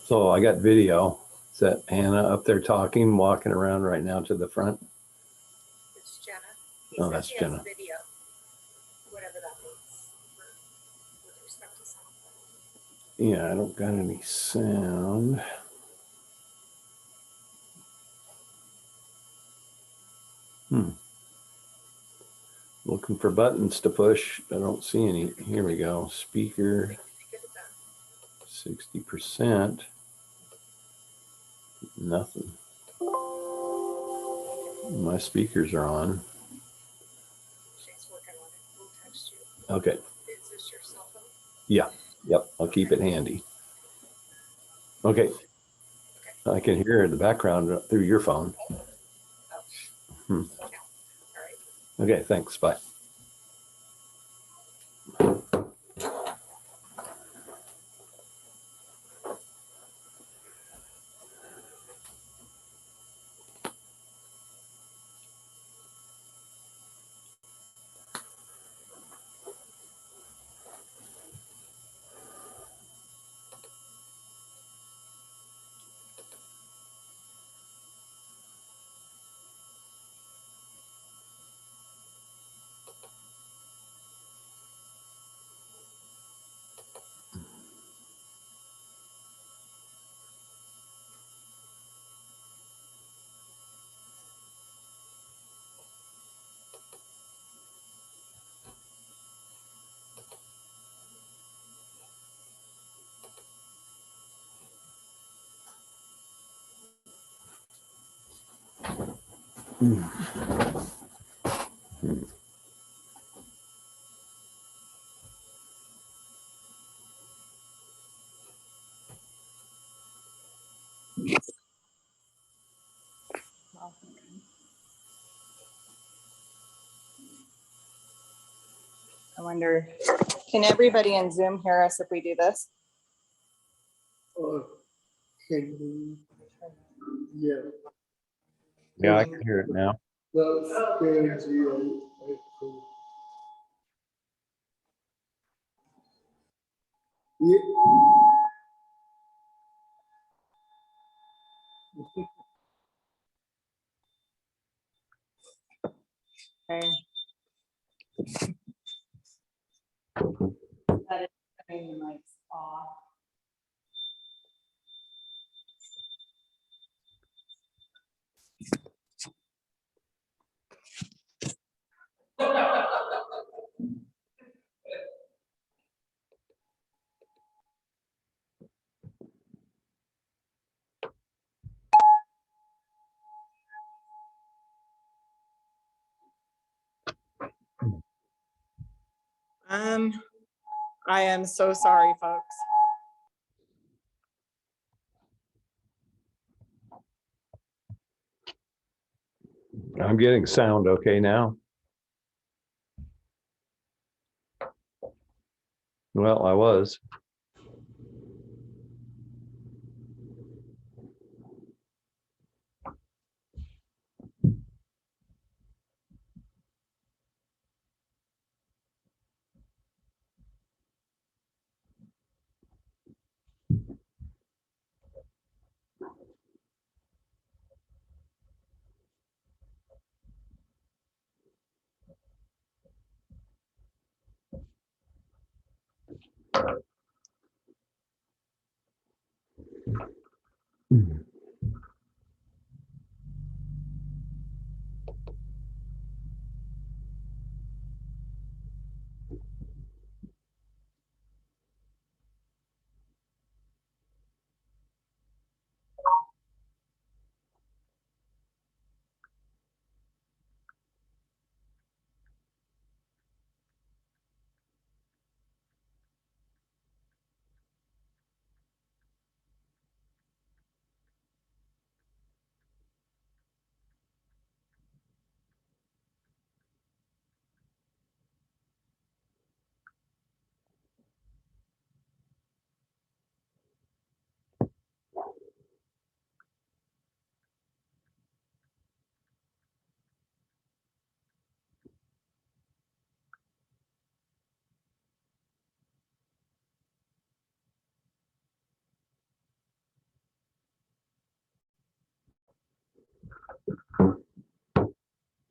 So I got video. Is that Hannah up there talking, walking around right now to the front? It's Jenna. Oh, that's Jenna. Video, whatever that means with respect to sound. Yeah, I don't got any sound. Looking for buttons to push. I don't see any. Here we go. Speaker, 60%. Nothing. My speakers are on. She's working on it. We'll text you. Okay. Is this your cell phone? Yeah. Yep. I'll keep it handy. Okay. I can hear in the background through your phone. All right. Okay. Thanks. Bye. I wonder, can everybody in Zoom hear us if we do this? Yeah, I can hear it now. Okay. That is turning the mics off. I am so sorry, folks. I'm getting sound okay now. Well, I was.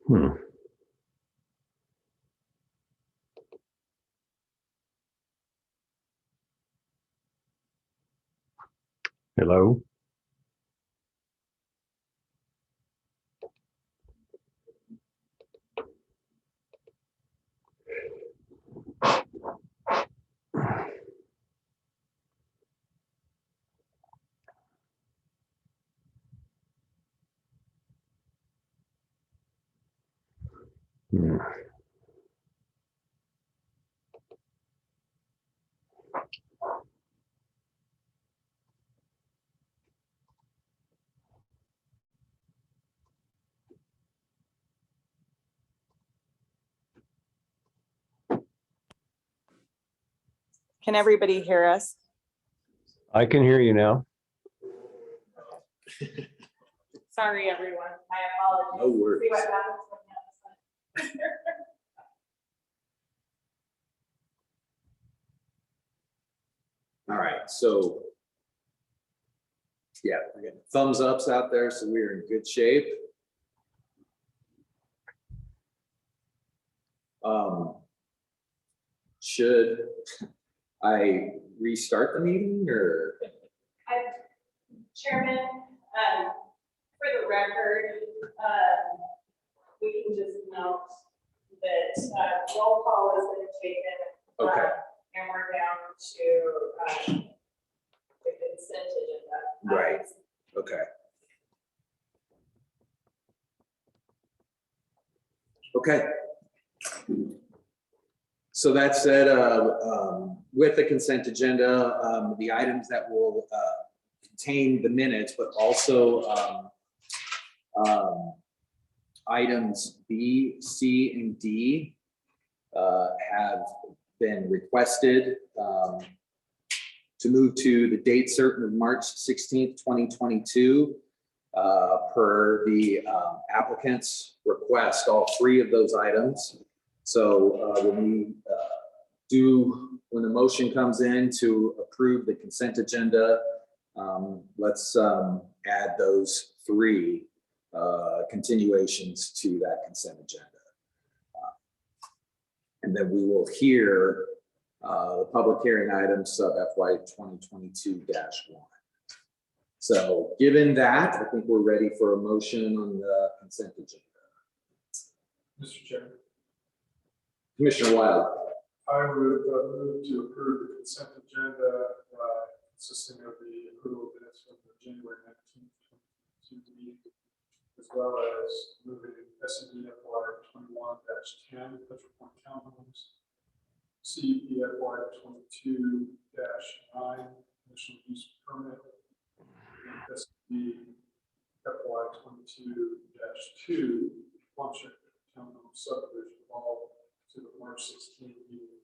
Hmm. Hello? Hmm. Can everybody hear us? I can hear you now. Sorry, everyone. My apologies. No worries. See what happens when you have this one. All right, so yeah, we're getting thumbs ups out there, so we're in good shape. Should I restart the meeting or? Chairman, for the record, we can just note that roll call has been taken. Okay. And we're down to the consent agenda. Right. Okay. Okay. So that said, with the consent agenda, the items that will contain the minutes, but also items B, C, and D have been requested to move to the date certain of March 16th, 2022, per the applicant's request, all three of those items. So when the motion comes in to approve the consent agenda, let's add those three continuations to that consent agenda. And then we will hear the public hearing items sub FY 2022-1. So given that, I think we're ready for a motion on the consent agenda. Mr. Chairman, Commissioner Wild. I would move to approve the consent agenda consisting of the approval of minutes from the January 19th, 2022 meeting, as well as moving SCD FY 21-10 Petra Point Townhomes, CUP FY 22-9 conditional use permit, and SCD FY 22-2 Kulchak Townhome subdivision, all to the March 16th meeting.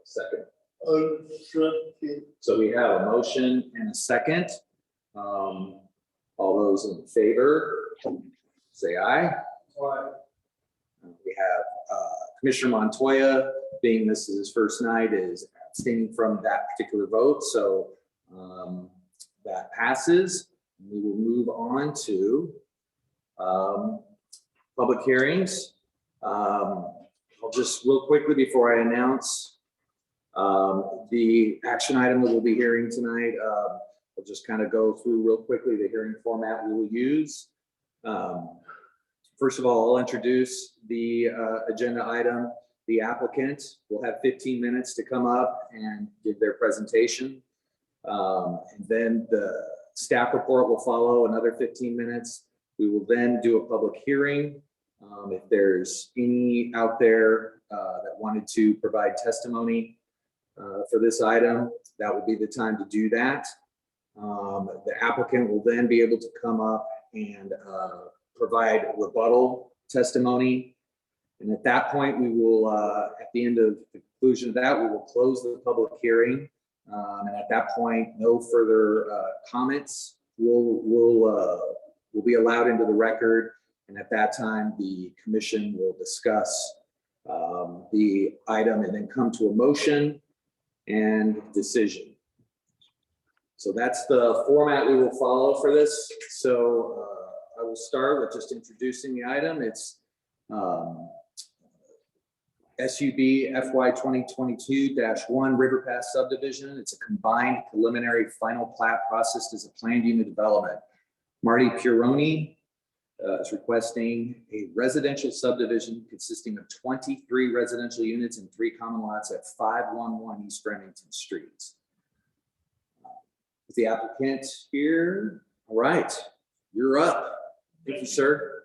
Second. So we have a motion and a second. All those in favor, say aye. Aye. We have Commissioner Montoya, being this is his first night, is abstaining from that particular vote. So that passes. We will move on to public hearings. I'll just real quickly before I announce the action item that we'll be hearing tonight. I'll just kind of go through real quickly the hearing format we will use. First of all, I'll introduce the agenda item. The applicant will have 15 minutes to come up and give their presentation. And then the staff report will follow another 15 minutes. We will then do a public hearing. If there's any out there that wanted to provide testimony for this item, that would be the time to do that. The applicant will then be able to come up and provide rebuttal testimony. And at that point, we will, at the end of the conclusion of that, we will close the public hearing. And at that point, no further comments will be allowed into the record. And at that time, the commission will discuss the item and then come to a motion and decision. So that's the format we will follow for this. So I will start with just introducing the item. It's SUB FY 2022-1 River Pass subdivision. It's a combined preliminary final plat processed as a planned unit development. Marty Puroni is requesting a residential subdivision consisting of 23 residential units and 3 common lots at 511 East Remington Street. Is the applicant here? All right, you're up. Thank you, sir.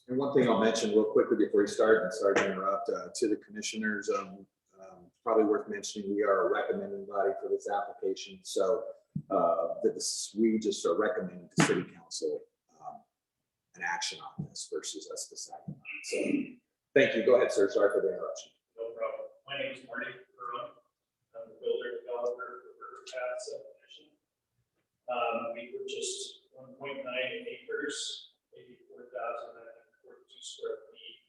And one thing I'll mention real quickly before we start, and sorry to interrupt, to the commissioners, probably worth mentioning, we are a recommending body for this application. So we just are recommending to City Council an action on this versus us deciding on it. So thank you. Go ahead, sir. Sorry for the interruption. No problem. My name is Marty Puroni. I'm the builder developer for River Path subdivision. We purchased 1.9 acres, 84,942 square feet,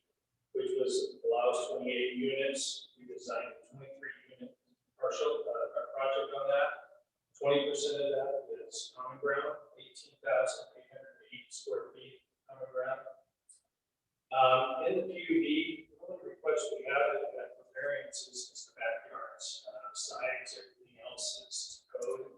which allows 28 units. We designed a 23 unit partial project on that. 20% of that is common ground, 18,808 square feet common ground. In the PUD, the only request we have is that for variances is the backyards. Sides, everything else is code.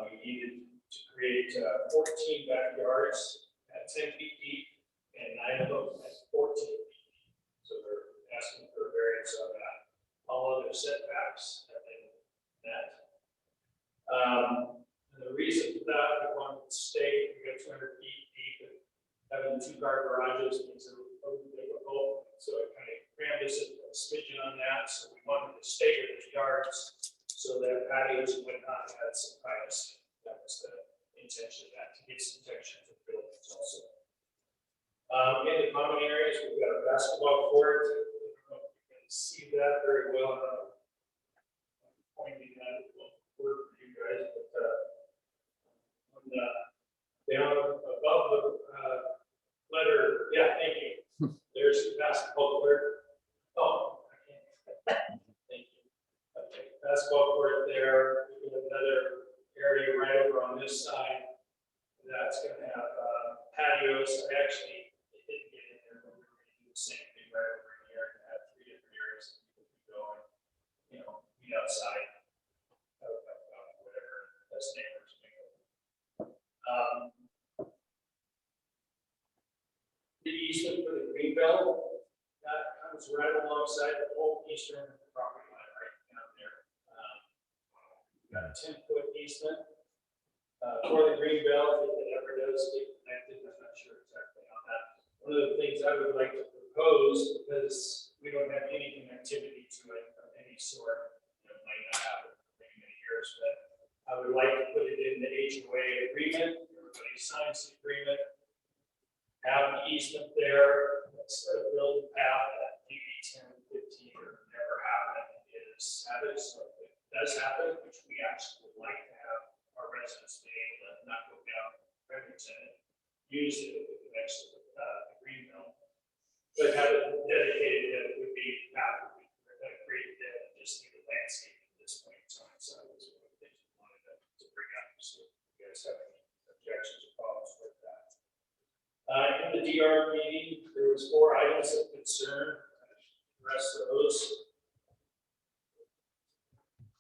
We needed to create 14 backyards at 10 feet deep and 9 of them at 14 feet deep. So they're asking for a variance on that. All other setbacks have been met. And the reason for that, we wanted to stay, we got 200 feet deep and having 2-car garages means a little difficult. So it kind of crammed us a smidgen on that. So we wanted to stay with the yards so that patios and whatnot had some privacy. That was the intention of that, to get some protection for buildings also. In the common areas, we've got a basketball court. I don't know if you can see that very well. I'm pointing that it won't work for you guys, but down above the letter, yeah, thank you. There's the basketball court. Oh, I can't. Thank you. Okay, basketball court there. We have another area right over on this side. That's going to have patios. I actually didn't get in there, but we're going to do the same thing right over here and have 3 different areas that people can go and, you know, meet outside. Whatever best neighbors make. The easement for the green belt that comes right alongside the whole eastern property line right down there. We've got a 10-foot easement for the green belt. If it ever does get connected, I'm not sure exactly on that. One of the things I would like to propose, because we don't have any connectivity to it of any sort, you know, might not happen for many years, but I would like to put it in the HOA agreement. Everybody signs the agreement. Have the easement there. Instead of build a path that maybe 10, 15 or never happen, is have it. So if it does happen, which we actually would like to have our residents be able to not go down Remington and use it if it connects to the green belt. But have it dedicated that it would be path would be created that just need the landscape at this point in time. So that was one of the things we wanted to bring up. So if you guys have any objections or problems with that. In the DR meeting, there was 4 items of concern. Address those.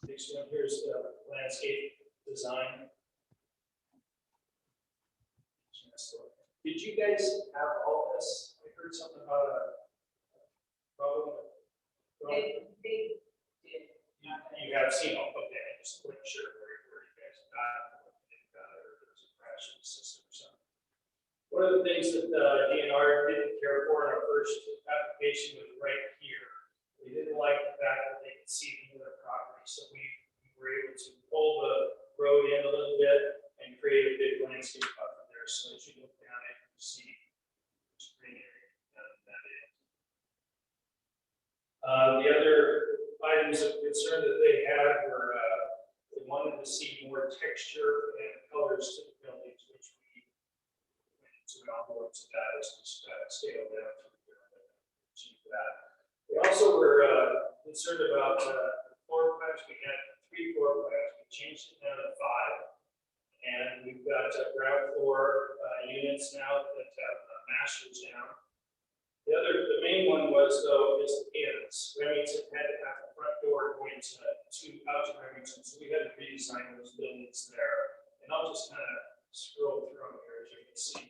Next one here is the landscape design. Did you guys have all this? I heard something about a problem. They did. You have seen all, okay, I just wasn't sure where you guys got it, or if there's a crash in the system or something. One of the things that the DNR didn't care for in our first application was right here. They didn't like the fact that they could see the other property, so we were able to pull the road in a little bit and create a big landscape buffer there, so as you look down it, you see green area down at that end. The other items of concern that they had were, they wanted to see more texture and colors to the buildings, which we went into Alworth to that as we scaled down to achieve that. We also were concerned about floor plans. We had 3 floor plans. We changed it down to 5. And we've got ground floor units now that have masters down. The main one was, though, is the ends. Remington had to have a front door going out to Remington, so we had to redesign those buildings there. And I'll just kind of scroll through them here, as you can see.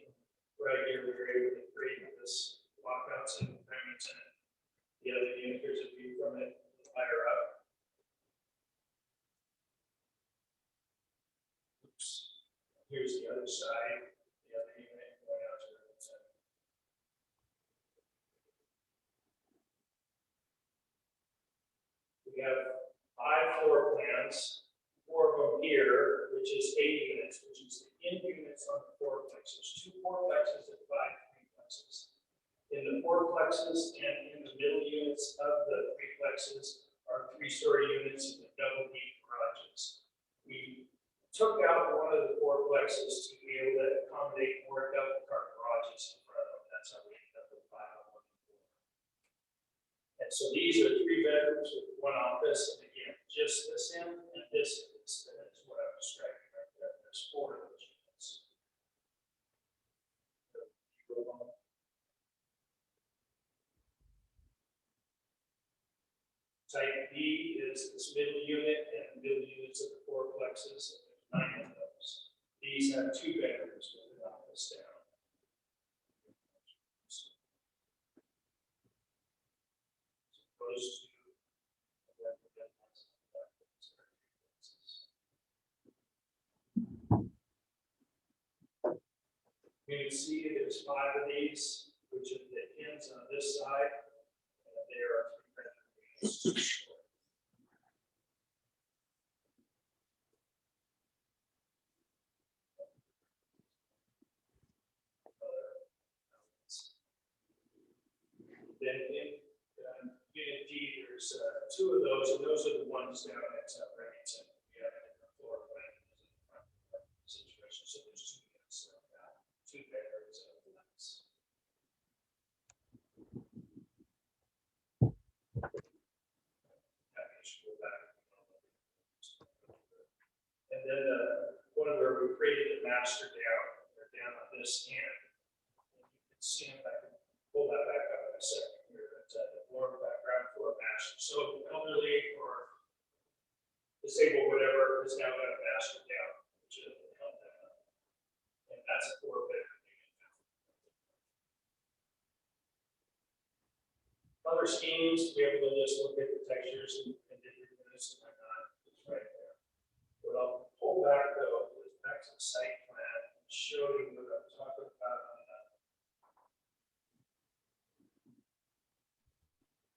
Right here, we were able to create this walkout to Remington. The other unit, here's a view from it higher up. Oops. Here's the other side, the other unit going out to Remington. We have 5 floor plans, 4 of them here, which is 8 units, which is the in units on the fourplexes. 2 fourplexes and 5 threeplexes. In the fourplexes and in the middle units of the threeplexes are 3-story units in the double deep garages. We took out one of the fourplexes to be able to accommodate more double car garages in front of them. That's how we ended up with 5 on 1 floor. And so these are 3 bedrooms with 1 office, and again, just this end and this end. That's what I'm describing right there. There's 4 of those units. Type B is this middle unit and the middle units of the fourplexes. There's 9 of those. These have 2 bedrooms with an office down. Those 2. You can see there's 5 of these, which are the ends on this side, and there are 3 bedrooms. Then in unit D, there's 2 of those, and those are the ones down at Remington. We have a different floor plan situation, so there's 2 units like that, 2 bedrooms and a nice. And then one where we created a master down, they're down on this end. And you can see if I can pull that back up in a second here, but the floor background for a master. So elderly or disabled, whatever, is now got a master down, which will help them out. And that's a 4-bedroom unit. Other schemes, we have to just look at the textures and different units and whatnot. It's right there. What I'll pull back though is back to the site plan and show you what I'm talking about on that.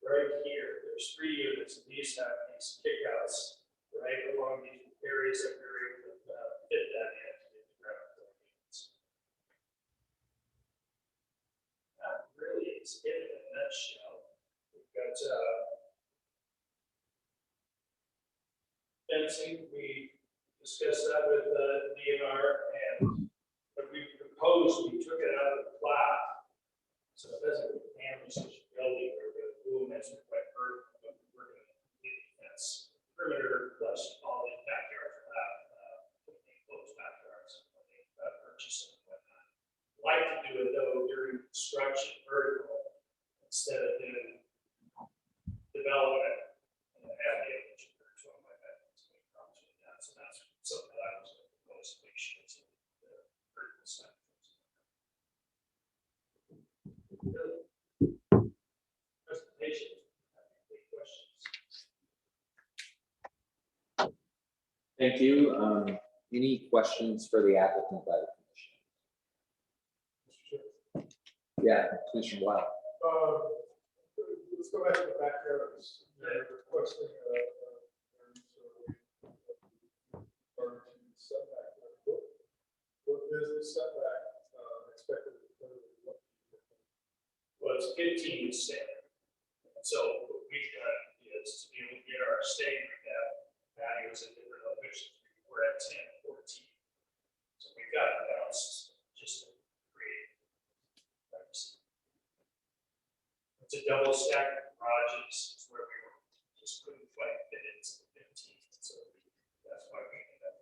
Right here, there's 3 units, and these have these kickouts right along these areas that we're able to fit that in to get the ground floor units. That really is it in a nutshell. We've got fencing. We discussed that with DNR, and what we proposed, we took it out of the plat, so it doesn't damage the building. We're going to boom as we quite hurt, but we're going to leave fence perimeter plus all the backyards for that, closed backyards when they purchase and whatnot. Like to do it though during construction vertical instead of doing development and have the image virtual like that. So that's something that I was going to propose to make sure it's in the vertical side. Presentation. Any questions? Thank you. Any questions for the applicant by the commission? Yeah, Commissioner Wild. This let's go back to the backyards. They're requesting setback. What is the setback expected? Well, it's 15 to standard. So what we've done is to be able to get our state values in different locations. We're at 10, 14. So we've got it balanced just to create privacy. It's a double stack garages, where we were just couldn't quite fit into the 15. So that's why we ended up.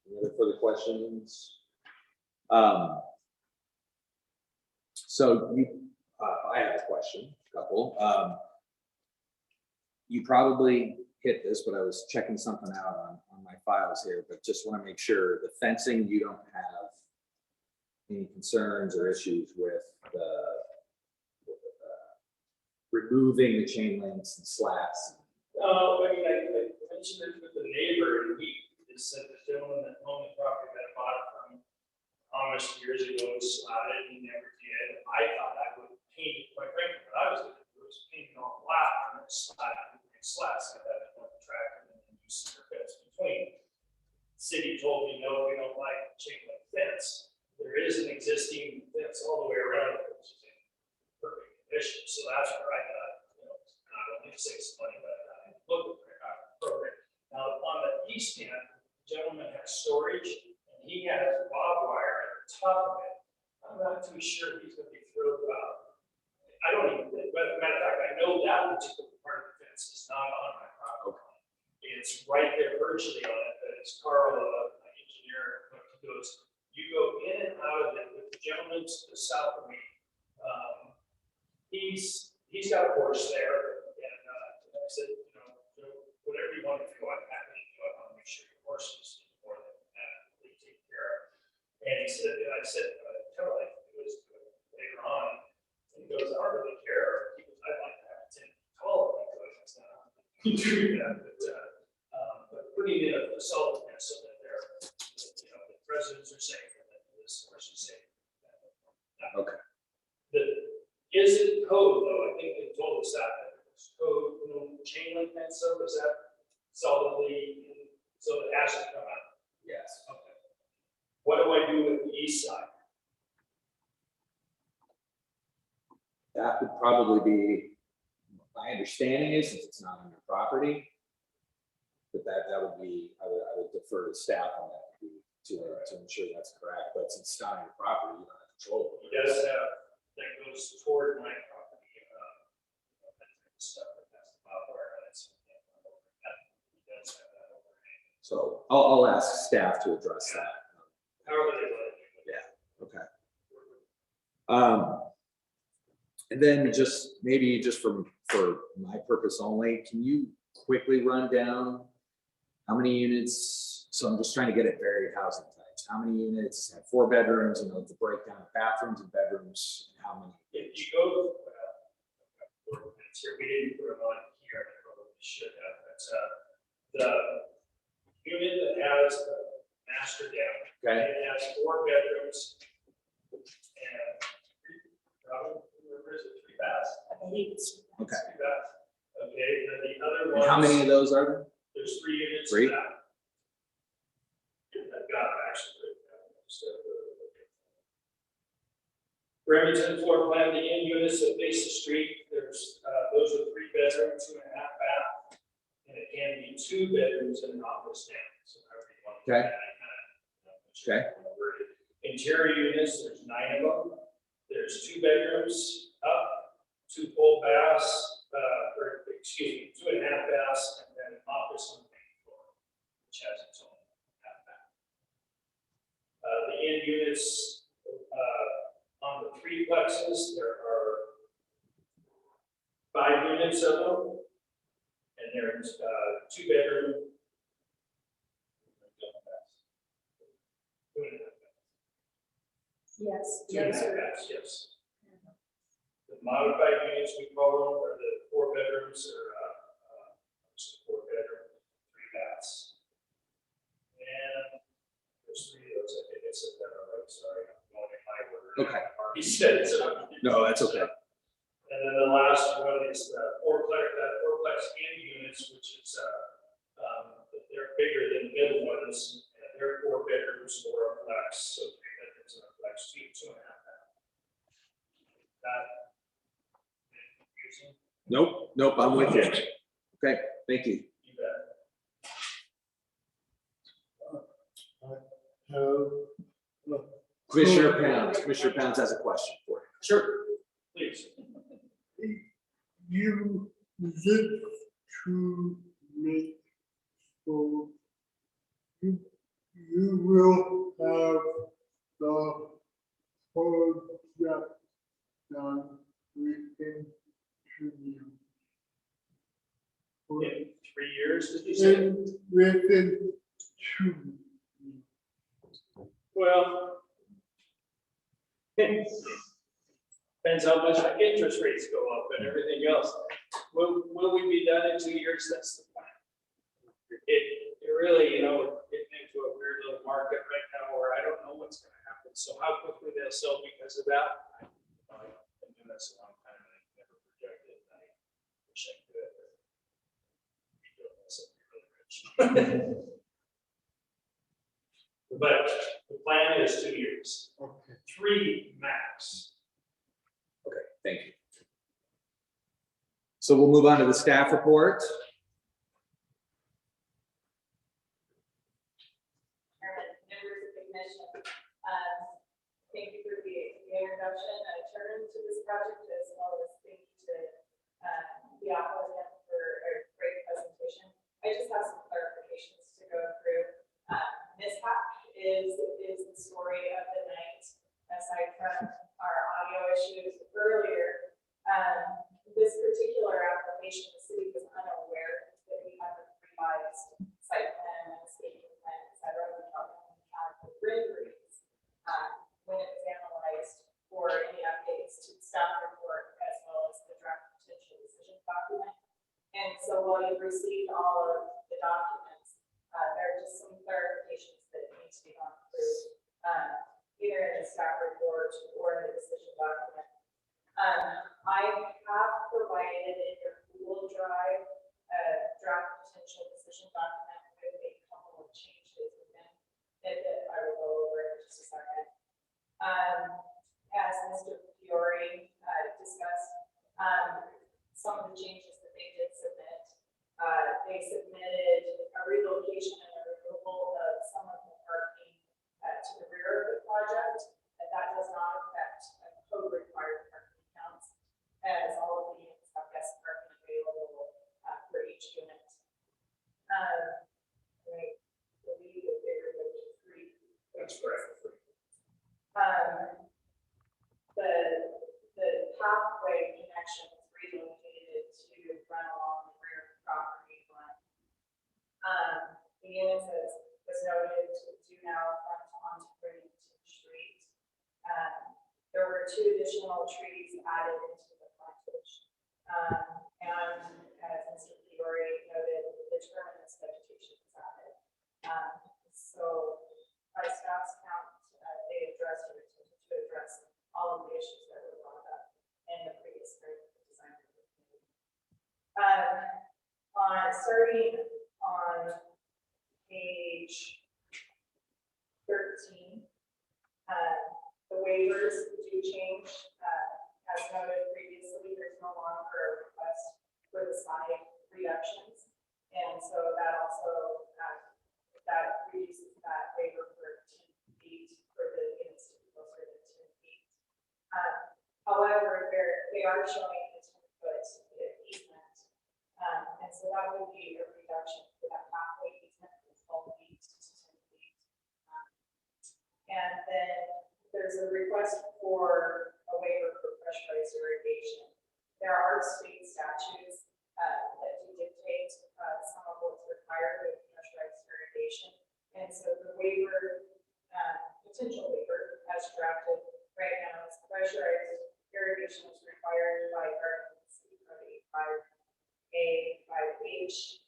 Any other further questions? So you, I have a question, a couple. You probably hit this, but I was checking something out on my files here, but just want to make sure the fencing, you don't have any concerns or issues with removing the chain links and slats. I mean, I mentioned it with the neighbor, and he just said the gentleman that owned the property that bought it from Amish years ago slotted, he never did. I thought I would paint it, quite frankly, but I was going to do was paint it all black and then slats like that on the track and then do cedar fence between. City told me, no, we don't like chain link fence. There is an existing fence all the way around it, which is in perfect condition. So that's where I got, not only saves money, but I looked at the program. Now, on the east end, the gentleman has storage, and he has barbed wire at the top of it. I'm not too sure he's going to be thrilled about. I don't even, but matter of fact, I know that particular part of the fence is not on my property. It's right there virtually on it, but it's Carl, my engineer, he goes, you go in and out of it with the gentleman to the south of me. He's got a horse there, and I said, whatever you want to do, I'm happy to do. I want to make sure your horse is more than adequately taken care of. And he said, I said, tell him it was later on. And he goes, I don't really care. He goes, I'd like to have it 10 feet taller because it's not true that. But putting in a solidness so that the residents are safe and that this horse is safe. Okay. Is it code though? I think they told us that it's code, chain link fence. So is that solidly? So it has to come out. Yes. Okay. What do I do with the east side? That would probably be, my understanding is, since it's not on your property, but that would be, I would defer to staff on that to ensure that's correct. But since it's not on your property, you don't have control over it. He does have, that goes toward my property, stuff that has the barbed wire on it. So he does have that overhang. So I'll ask staff to address that. However they let it. Yeah. Okay. And then maybe for my purpose only, can you quickly run down how many units? So I'm just trying to get at varied housing types. How many units have 4 bedrooms? The breakdown of bathrooms and bedrooms, and how many? If you go, we didn't put them on here, I probably should have, but the unit that has the master down, Okay. it has 4 bedrooms and where is it, 3 baths? I believe it's Okay. 3 baths. Okay, then the other And ones. how many of those are there? There's 3 units. 3? Of that. I've got it actually. Remington floor plan, the end units that face the street, there's, those are 3 bedrooms, 2.5 bath. And it can be 2 bedrooms and an office down. So however you want to do Okay. that, Interior units, there's 9 of them. There's 2 bedrooms up, 2 full baths, 2.5 baths, and then an office on the main floor, which has its own half bath. The end units, on the 3 plexes, there are 5 units of them, and there's 2 bedroom. 2.5 baths. Yes. 2.5 baths, yes. The modified units we call them are the 4 bedrooms or 4 bedroom, 3 baths. And there's 3 of those, I think it's a better, sorry, I'm going in my order. Okay. He said so. No, that's okay. And then the last one is fourplex units, which is, they're bigger than the middle ones, and they're 4 bedrooms or a flex, so 3 bedrooms and a flex, 2.5 That confusing? Nope, I'm with you. Okay, thank you. You bet. Commissioner Pounds has a question for you. Sure, please. You get to make, so you will have the project done within 2 years. In 3 years, did you say? Within 2 years. Well, depends how much the interest rates go up and everything else. Will we be done in 2 years? That's the plan. It really, getting into a weird little market right now where I don't know what's gonna happen. So how quickly they'll sell because of that? I've been doing this a long time and I never projected. I wish I could. Be doing this if we're really rich. But the plan is 2 years. Okay. 3 max. Okay, thank you. So we'll move on to the staff report. Chairman, members of the commission, thank you for the introduction and turn to this project, as well as thank you to the applicant for a great presentation. I just have some clarifications to go through. Mishap is the story of the night, aside from our audio issues earlier. This particular application, the city was unaware that we have a revised site plan and escaping plan, et cetera. We thought we had the renderings when it was analyzed for any updates to the staff report, as well as the draft potential decision document. And so while you've received all of the documents, there are just some clarifications that need to be gone through, either in the staff report or in the decision document. I have provided in your Google Drive draft potential decision document with a couple of changes within it that I will go over in just a second. As Mr. Fiore discussed, some of the changes that they did submit, they submitted a relocation and a removal of some of the parking to the rear of the project. That does not affect code required parking counts, as all of the units have guest parking available for each unit. I believe that they were looking 3. That's correct. The pathway connection was relocated to run along the rear property line. The units, as was noted, do now front onto Bridgeton Street. There were 2 additional trees added into the frontage. And as Mr. Fiore noted, the terminus vegetation was added. So by staff's count, they addressed or attempted to address all of the issues that were brought up in the previous design. Starting on page 13, the waivers do change. As noted previously, there's no longer a request for the side reductions. And so that also, that reduces that waiver for 10 feet for the units to be closer than 10 feet. However, they are showing a 10-foot easement. And so that would be a reduction for that pathway easement from 12 feet to 10 feet. And then there's a request for a waiver for pressurized irrigation. There are state statutes that do dictate some of what's required with pressurized irrigation. And so the waiver, potential waiver as drafted right now is pressurized irrigation is required by Article 5A, 5H.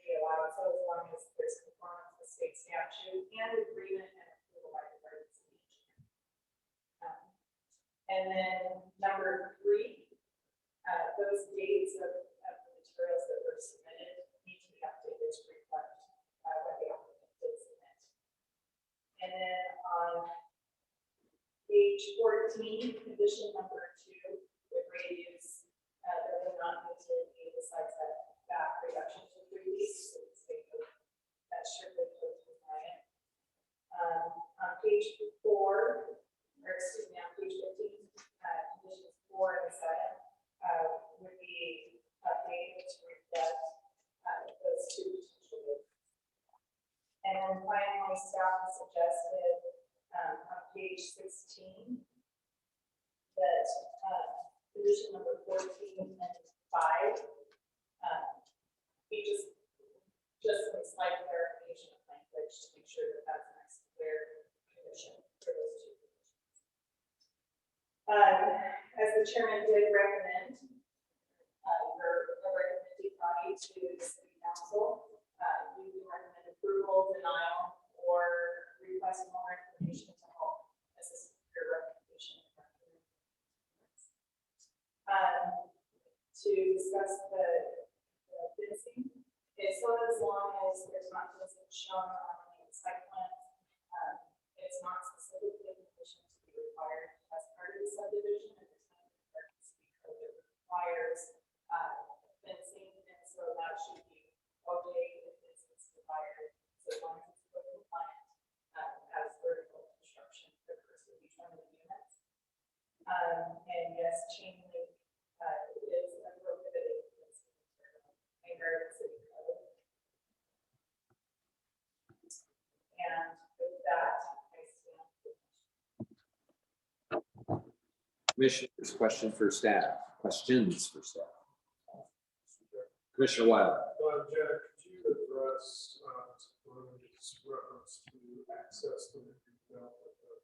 We allow it so as long as there's conformance with state statute and agreement and approval by the emergency engineer. And then number 3, those dates of the materials that were submitted need to be updated to reflect what the applicant did submit. And then on page 14, condition number 2, with radius, there will not need to be the side setback reduction to 3 feet, so it's that strictly code compliant. On page 4, or excuse me, on page 15, conditions 4 and 7 would be updated to reflect those 2 potential waivers. And then finally, staff has suggested on page 16 that condition number 14 and 5 be just some slight clarification of language to make sure that that's a nice clear condition for those 2 conditions. As the chairman did recommend, your recommending body to the city council, you can recommend approval, denial, or request more information to help assist your recommendation. To discuss the fencing, it's so as long as there's not fencing shown on the site plan, it's not specifically a condition to be required as part of the subdivision, and there's not an emergency code that requires fencing, and so that should be okay if it's required, so as long as it's code compliant, as vertical construction occurs with each one of the units. And yes, chain link is a prohibited fencing material in our city code. And with that, I stand for Commissioners, questions for staff? Commissioner Wild. Jack, could you address Bernie's reference to access to the retail at the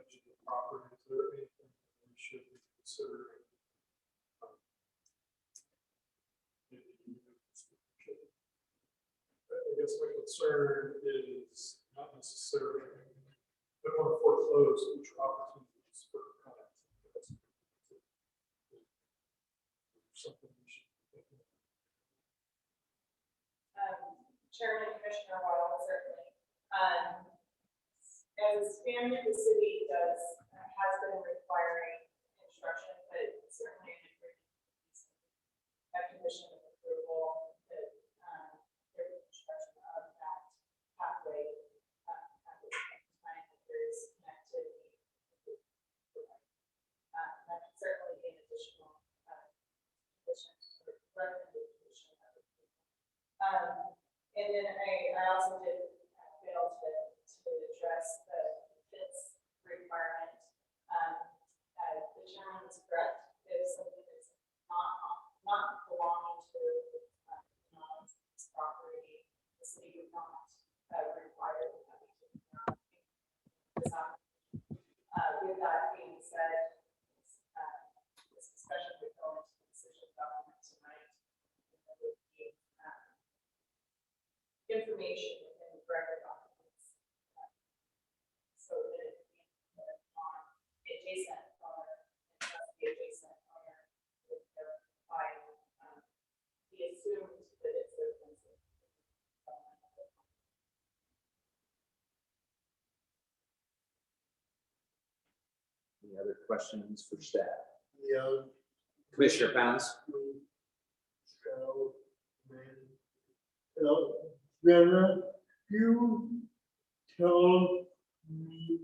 edge of the property? Is there anything that we should be considering? I guess my concern is not necessarily, I don't want to foreclose future opportunities for connectivity. Something we should be thinking about. Chairman and Commissioner Wild, certainly. As standard, the city has been requiring construction, but certainly a condition of approval that there is construction of that pathway at the same time that there is connectivity. That could certainly be an additional condition or recommended condition of approval. And then I also did fail to address the fence requirement. The chairman is correct. If something is not belonging to this property, the city would not require that to be done. With that being said, this discussion would go into the decision document tonight. Information in the record documents, so that it can be on adjacent owner, and thus the adjacent owner would verify, he assumed that it's their fencing. Any other questions for staff? Yeah. Commissioner Pounds. Jenna, you tell me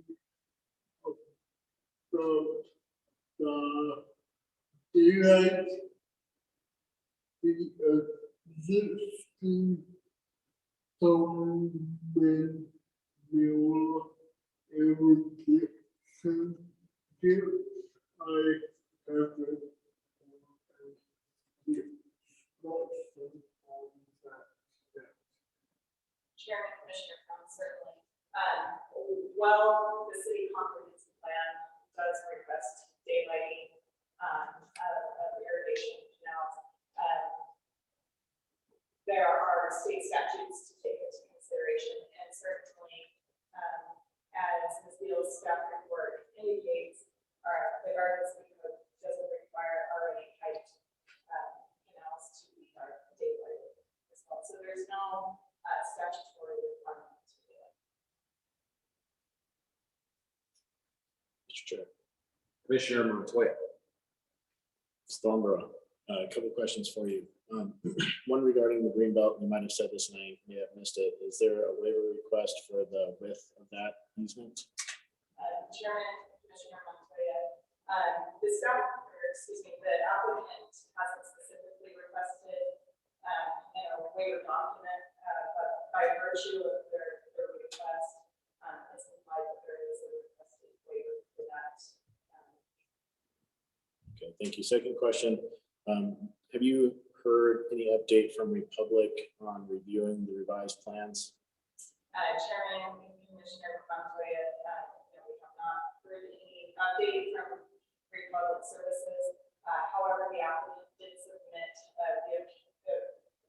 about the daylight, the existing zoning manual irrigation dip. I have it. Chairman, Commissioner, certainly. Well, the city comprehensive plan does request daylighting of irrigation canals. There are state statutes to take into consideration, and certainly, as Ms. Beal's staff report indicates, the regardless, because it doesn't require already height canals to be daylighted as well. So there's no statutory requirement to do it. Mr. Chair, Commissioner Montoya. Stormborough, a couple of questions for you. One regarding the greenbelt, you might have said this and I may have missed it. Is there a waiver request for the width of that easement? Chairman, Commissioner Montoya, the staff, or excuse me, the applicant hasn't specifically requested waiver document, but by virtue of their request, it's implied that there is a requested waiver for that. Okay, thank you. Second question, have you heard any update from Republic on reviewing the revised plans? Chairman, Commissioner Montoya, we have not heard any update from Republic Services. However, the applicant did submit the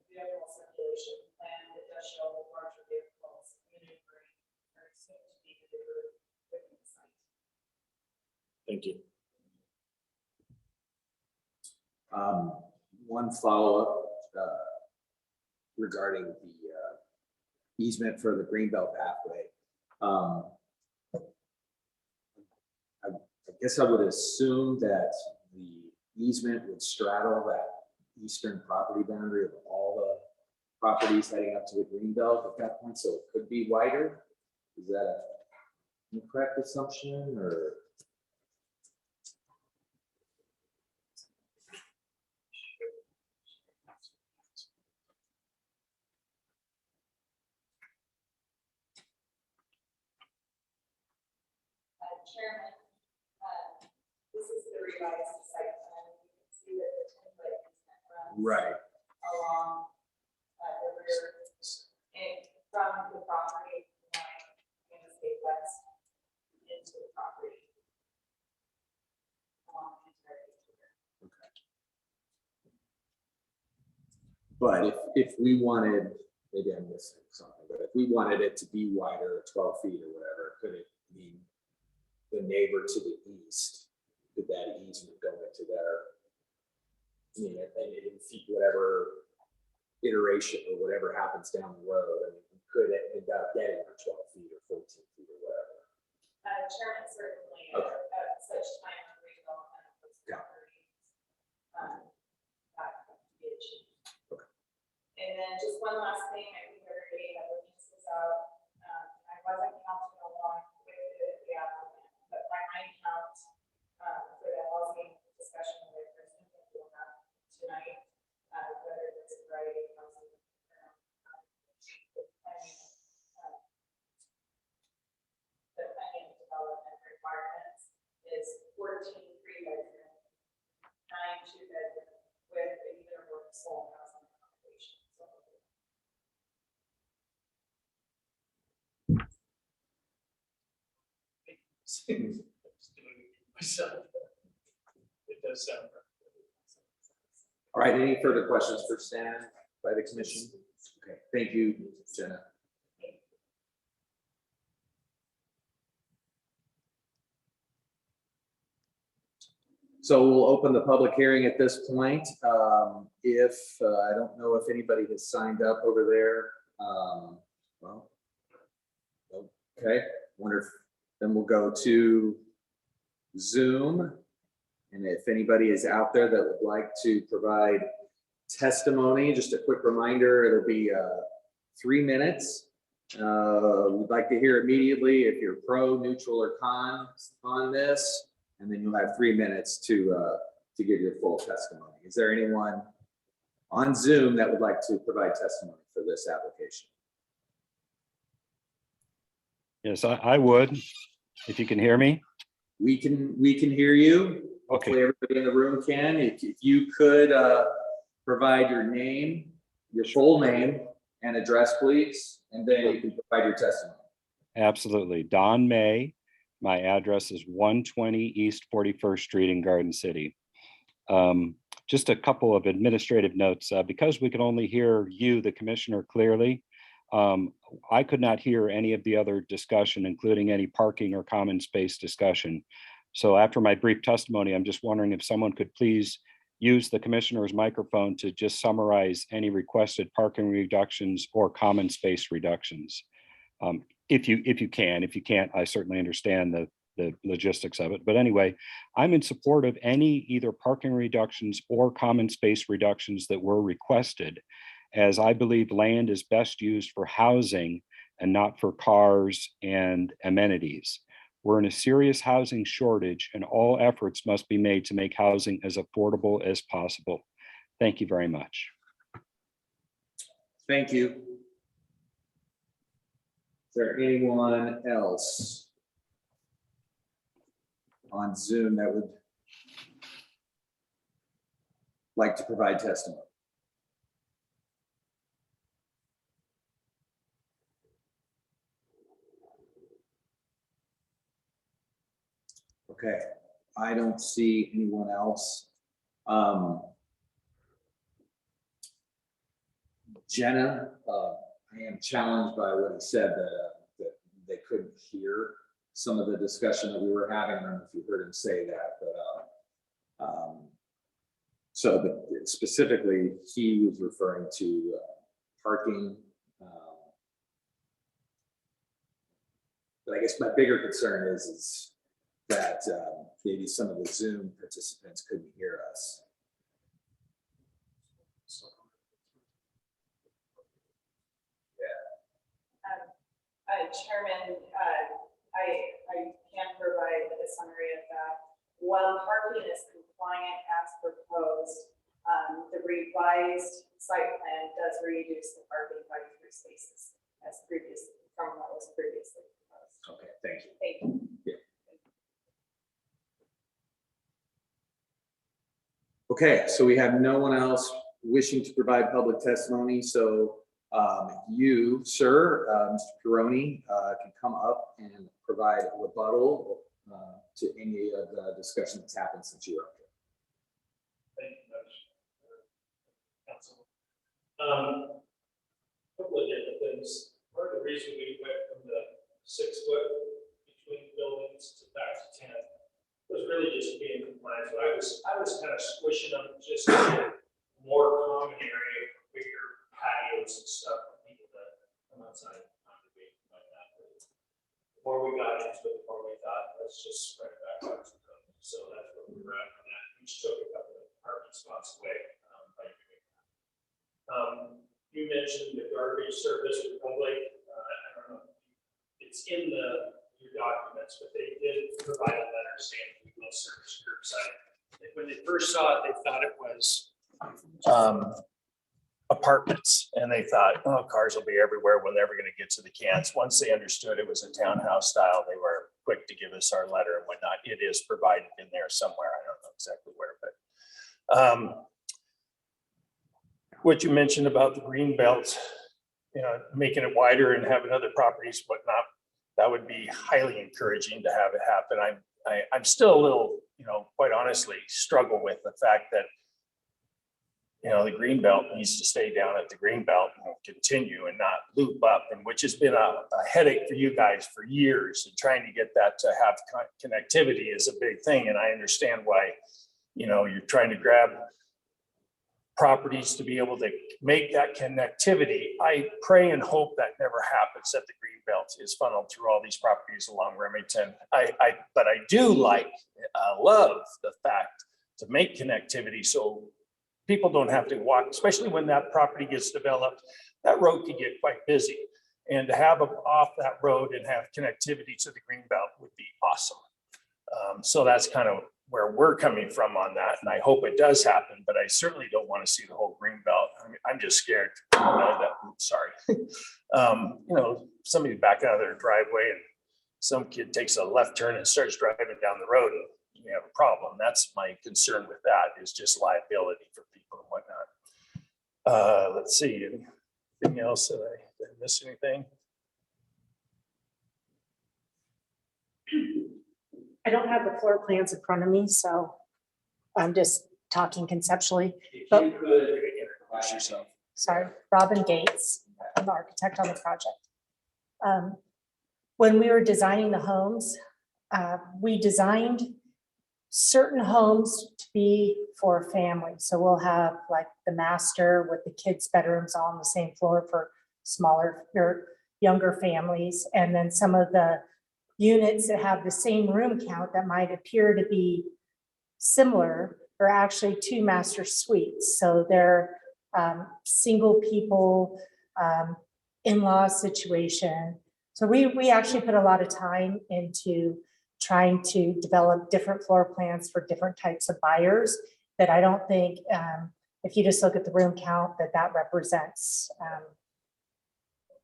vehicle circulation plan that does show the larger vehicles maneuvering very soon to be delivered within the site. Thank you. One follow-up regarding the easement for the Greenbelt pathway. I guess I would assume that the easement would straddle that eastern property boundary of all the properties heading up to the Greenbelt at that point, so it could be wider. Is that an incorrect assumption, or? Chairman, this is the revised site plan. You can see that the template runs Right. along the rear and from the property line in the state west into the property. Along the entire rear. But if we wanted, maybe I'm missing something, but if we wanted it to be wider, 12 feet or whatever, could it mean the neighbor to the east, could that easement go into their, and in feet, whatever iteration or whatever happens down the road, could it end up getting to 12 feet or 14 feet or whatever? Chairman, certainly Okay. at such time of redevelopment of those Yeah. properties, that could be achieved. Okay. And then just one last thing, I think everybody that looks this out, I wasn't counting along with the applicant, but by my count, for the housing discussion that there's something we'll have tonight, whether it's a variety of housing, the planning development requirements is 14 3-bedroom, 9 2-bedroom with a universal sole housing accommodation. So It does sound. All right, any further questions for Stan by the commission? Okay, thank you, Jenna. So we'll open the public hearing at this point. If, I don't know if anybody has signed up over there. Well, okay, wonder if, then we'll go to Zoom. And if anybody is out there that would like to provide testimony, just a quick reminder, it'll be 3 minutes. We'd like to hear immediately if you're pro, neutral, or con on this, and then you'll have 3 minutes to give your full testimony. Is there anyone on Zoom that would like to provide testimony for this application? Yes, I would, if you can hear me. We can hear you. Okay. Hopefully everybody in the room can. If you could provide your name, your full name and address, please, and then you can provide your testimony. Absolutely. Don May. My address is 120 East 41st Street in Garden City. Just a couple of administrative notes. Because we can only hear you, the commissioner, clearly, I could not hear any of the other discussion, including any parking or common space discussion. So after my brief testimony, I'm just wondering if someone could please use the commissioner's microphone to just summarize any requested parking reductions or common space reductions. If you can. If you can't, I certainly understand the logistics of it. But anyway, I'm in support of any either parking reductions or common space reductions that were requested, as I believe land is best used for housing and not for cars and amenities. We're in a serious housing shortage, and all efforts must be made to make housing as affordable as possible. Thank you very much. Thank you. Is there anyone else on Zoom that would like to provide testimony? Okay, I don't see anyone else. Jenna, I am challenged by what he said that they couldn't hear some of the discussion that we were having. I don't know if you heard him say that, but so specifically he was referring to parking. But I guess my bigger concern is that maybe some of the Zoom participants couldn't hear us. Chairman, I can provide a summary of that. While parking is compliant as proposed, the revised site plan does reduce the parking by 3 spaces as previously from what was previously proposed. Okay, thank you. Thank you. Yeah. Okay, so we have no one else wishing to provide public testimony. So you, sir, Mr. Pironi, can come up and provide a rebuttal to any of the discussion that's happened since you were up here. Thank you much, Council. Couple of different things. Part of the reason we went from the 6 foot between buildings to back to 10 was really just being compliant. So I was kind of squishing them just to get more common area, bigger patios and stuff for people that come outside and congregate like that. The more we got into it, the more we thought, let's just spread it back out to the building. So that's where we were at on that. We just took a couple of parking spots away by doing that. You mentioned the garbage service for public. I don't know, it's in your documents, but they did provide a letter saying we will service curbside. When they first saw it, they thought it was apartments, and they thought, oh, cars will be everywhere. We're never going to get to the cans. Once they understood it was a townhouse style, they were quick to give us our letter and whatnot. It is provided in there somewhere. I don't know exactly where, but what you mentioned about the green belt, making it wider and having other properties, whatnot, that would be highly encouraging to have it happen. I'm still a little, quite honestly, struggle with the fact that, the green belt needs to stay down at the green belt and continue and not loop up, and which has been a headache for you guys for years, and trying to get that to have connectivity is a big thing. And I understand why, you're trying to grab properties to be able to make that connectivity. I pray and hope that never happens, that the green belt is funneled through all these properties along Remington. But I do love the fact to make connectivity so people don't have to walk, especially when that property gets developed. That road can get quite busy, and to have off that road and have connectivity to the green belt would be awesome. So that's kind of where we're coming from on that, and I hope it does happen, but I certainly don't want to see the whole green belt. I mean, I'm just scared somebody back out of their driveway and some kid takes a left turn and starts driving down the road, and you have a problem. That's my concern with that, is just liability for people and whatnot. Let's see, anything else? Did I miss anything? I don't have the floor plans in front of me, so I'm just talking conceptually. But If you could introduce yourself. sorry, Robin Gates, I'm the architect on the project. When we were designing the homes, we designed certain homes to be for family. So we'll have like the master with the kids' bedrooms on the same floor for smaller or younger families. And then some of the units that have the same room count that might appear to be similar are actually 2 master suites. So they're single people, in-law situation. So we actually put a lot of time into trying to develop different floor plans for different types of buyers that I don't think, if you just look at the room count, that represents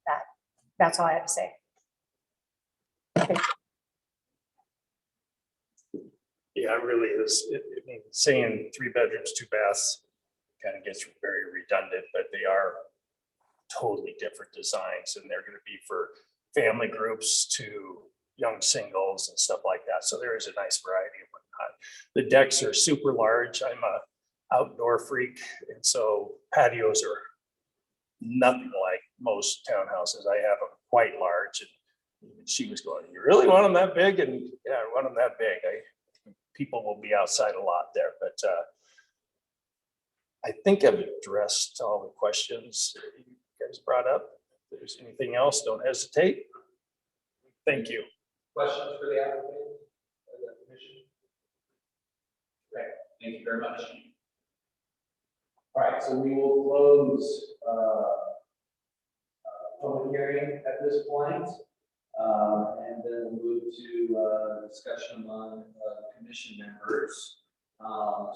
that. That's all I have to say. Yeah, it really is. I mean, saying 3 bedrooms, 2 baths kind of gets very redundant, but they are totally different designs, and they're going to be for family groups to young singles and stuff like that. So there is a nice variety of whatnot. The decks are super large. I'm a outdoor freak, and so patios are nothing like most townhouses. I have them quite large, and she was going, "You really want them that big?" And yeah, I want them that big. People will be outside a lot there, but I think I've addressed all the questions you guys brought up. If there's anything else, don't hesitate. Thank you. Questions for the applicant or the commission? Okay, thank you very much. All right, so we will close public hearing at this point. And then we'll move to discussion among commission members. We'll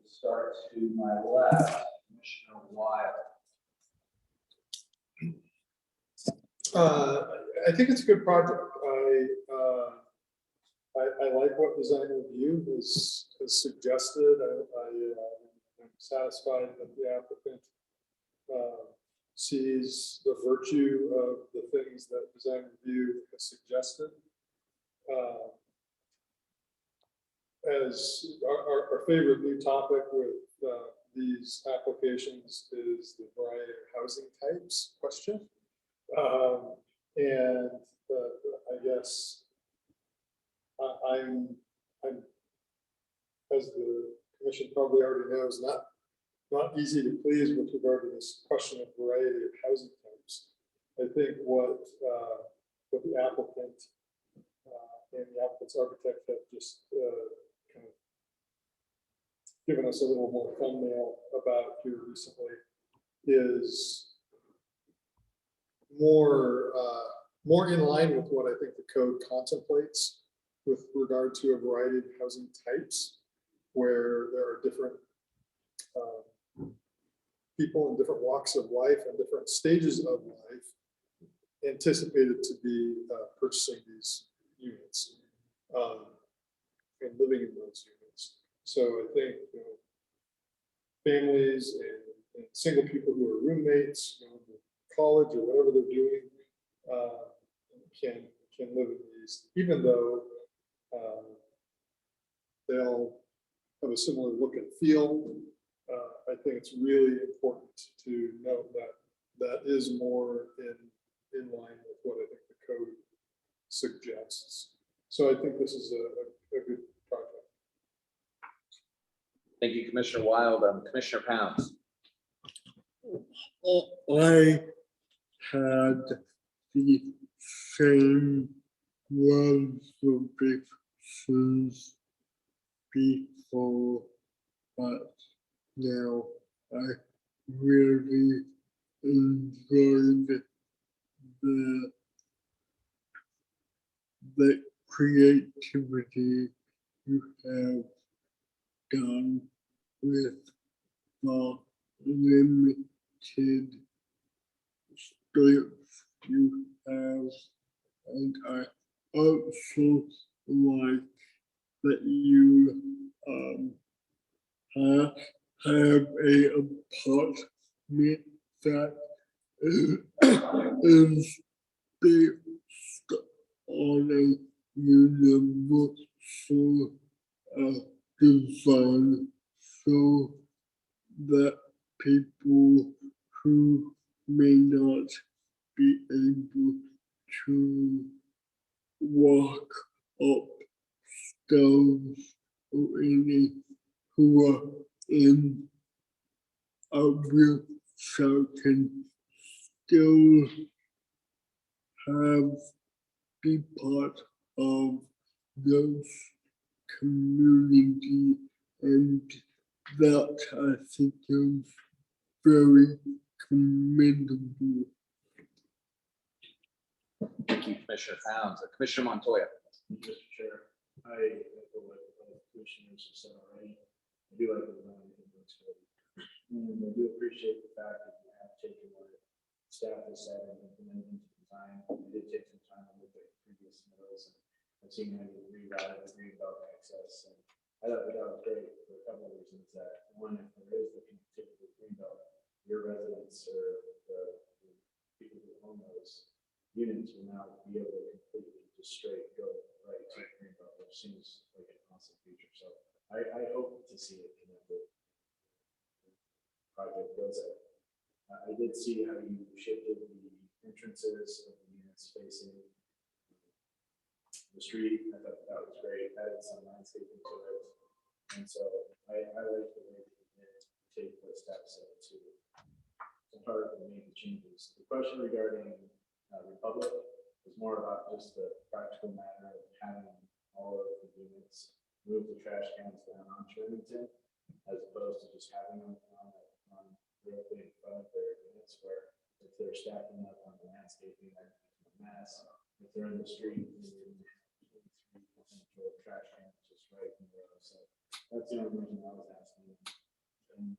start to my left, Commissioner Wild. I think it's a good project. I like what design review has suggested. I'm satisfied that the applicant sees the virtue of the things that design review has suggested. As our favorite new topic with these applications is the variety of housing types question. And I guess I'm, as the commission probably already knows, not easy to please with regard to this question of variety of housing types. I think what the applicant and the applicant's architect have just kind of given us a little more thumbnail about here recently is more in line with what I think the code contemplates with regard to a variety of housing types, where there are different people in different walks of life and different stages of life anticipated to be purchasing these units and living in those units. So I think families and single people who are roommates, college or whatever they're doing, can live in these, even though they all have a similar look and feel. I think it's really important to note that that is more in line with what I think the code suggests. So I think this is a good project. Thank you, Commissioner Wild. Commissioner Pounds. I had the same observations before, but now I really enjoyed the creativity you have done with the limited strips you have, and I also like that you have a apartment that is based on a universal design, so that people who may not be able to walk up stairs or any who are in a wheelchair can still be part of those community, and that I think is very commendable. Thank you, Commissioner Pounds. Commissioner Montoya. Mr. Chair, I echo what the commissioners have said already. I do like the design, I think looks good. And I do appreciate the fact that you have taken what staff has said and implemented into design. We did take some time to look at previous middles, and I've seen how you rerouted the green belt access. And I thought that was great for a couple of reasons. That one, if there is the connectivity with green belt, your residents or the people who own those units will now be able to completely just straight go right to green belt, which seems like an awesome feature. So I hope to see it connected. Project goes out. I did see how you shifted the entrances of the units facing the street. I thought that was great. Added some landscaping to it. And so I like the way that you did take the steps to start and make the changes. The question regarding Republic is more about just the practical matter of having all of the units move the trash cans down on Remington, as opposed to just having them on directly in front of their units, where if they're stacking up on the landscaping, they're a mess. If they're in the street, they're trash cans just right in the road. So that's the only reason I was asking. And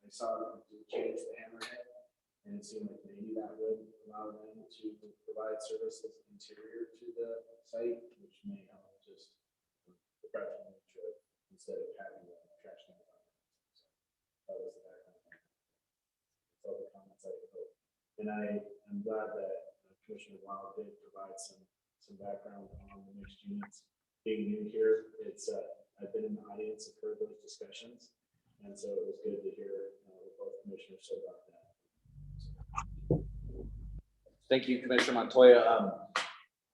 I saw that you changed the hammerhead, and it seemed like maybe that would allow them to provide services interior to the site, which may help just the practical nature instead of having the trash can. So that was the background. That's all the comments I heard. And I'm glad that Commissioner Wild did provide some background on the mixed units. Being new here, it's I've been in the audience and heard those discussions, and so it was good to hear what both commissioners said about that. Thank you, Commissioner Montoya.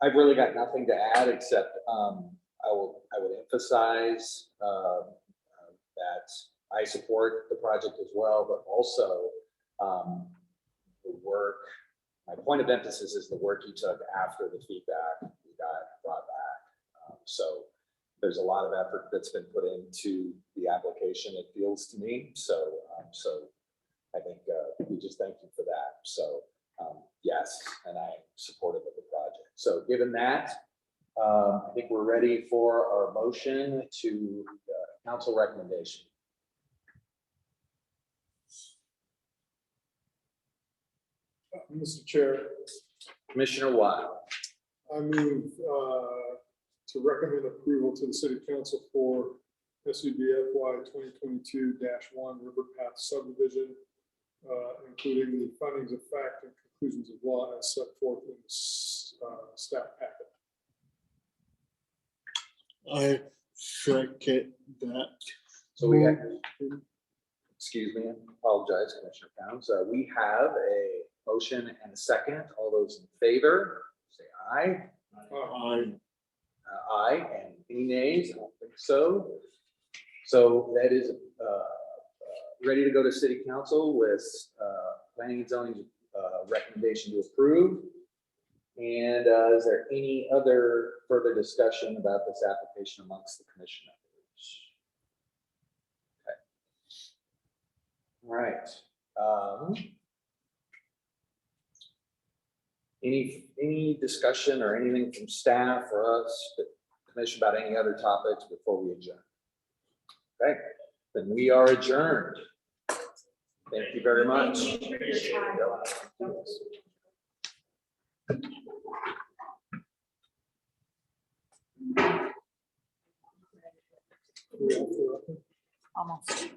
I've really got nothing to add except I would emphasize that I support the project as well, but also the work. My point of emphasis is the work you took after the feedback we got brought back. So there's a lot of effort that's been put into the application, it feels to me. So I think we just thank you for that. So yes, and I'm supportive of the project. So given that, I think we're ready for our motion to council recommendation. Mr. Chair, Commissioner Wild. I move to recommend approval to the city council for SUBFY 2022-1 River Path subdivision, including the findings of fact and conclusions of law as set forth in the staff packet. I second that. So we have, excuse me, I apologize, Commissioner Pounds. We have a motion and a second. All those in favor, say aye. I Aye, and any nays? I don't think so. So that is ready to go to city council with planning and zoning recommendation to approve. And is there any other further discussion about this application amongst the commission members? Okay. All right. Any discussion or anything from staff or us, the commission, about any other topics before we adjourn? Okay, then we are adjourned. Thank you very much. Thank you for your time. Almost.